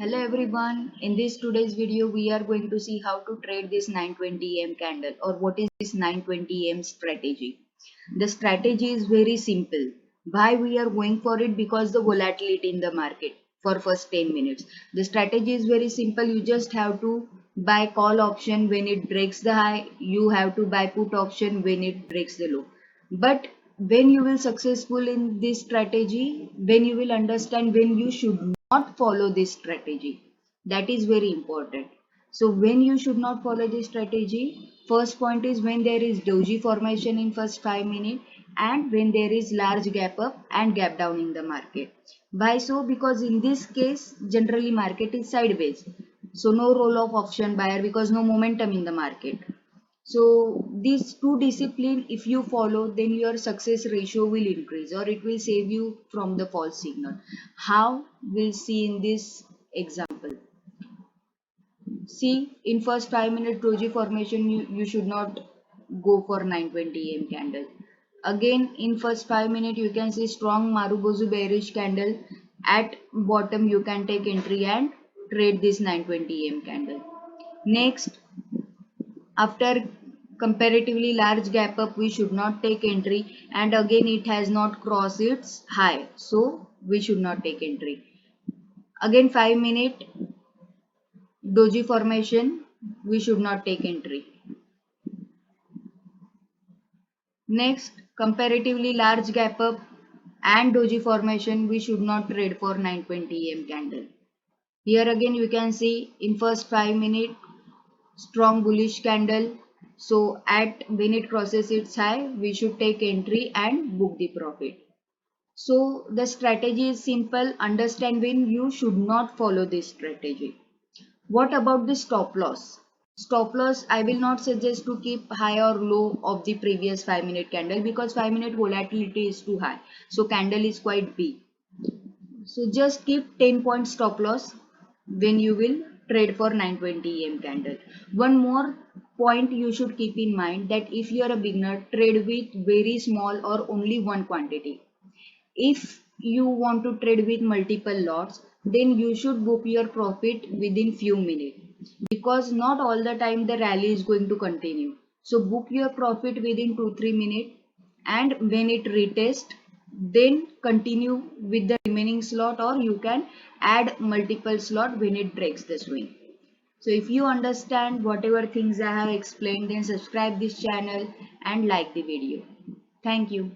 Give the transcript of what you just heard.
Hello everyone, in this today's video we are going to see how to trade this 920 am candle or what is this 920 am strategy. The strategy is very simple. Why we are going for it? Because the volatility in the market for first 10 minutes. The strategy is very simple. You just have to buy call option when it breaks the high. You have to buy put option when it breaks the low. But when you will successful in this strategy, when you will understand when you should not follow this strategy, that is very important. So when you should not follow this strategy, first point is when there is doji formation in first 5 minutes and when there is large gap up and gap down in the market. Why so? Because in this case generally market is sideways, so no role of option buyer because no momentum in the market. So these two discipline, if you follow, then your success ratio will increase or it will save you from the false signal. How? We'll see in this example. See, in first 5 minute doji formation, you should not go for 920 am candle. Again, in first 5 minute, you can see strong Marubozu bearish candle. At bottom, you can take entry and trade this 920 am candle. Next, after comparatively large gap up, we should not take entry, and again it has not crossed its high, so we should not take entry. Again 5 minute doji formation, we should not take entry. Next, comparatively large gap up and doji formation, we should not trade for 920 am candle. Here again you can see in first 5 minute strong bullish candle, so at when it crosses its high we should take entry and book the profit. So the strategy is simple. Understand when you should not follow this strategy. What about the stop loss? Stop loss, I will not suggest to keep high or low of the previous 5 minute candle because 5 minute volatility is too high, so candle is quite big. So just keep 10 point stop loss when you will trade for 920 am candle. One more point you should keep in mind, that if you are a beginner, trade with very small or only one quantity. If you want to trade with multiple lots, then you should book your profit within few minutes because not all the time the rally is going to continue. So book your profit within 2-3 minutes, and when it retest, then continue with the remaining slot, or you can add multiple slot when it breaks the swing. So if you understand whatever things I have explained, then subscribe this channel and like the video. Thank you.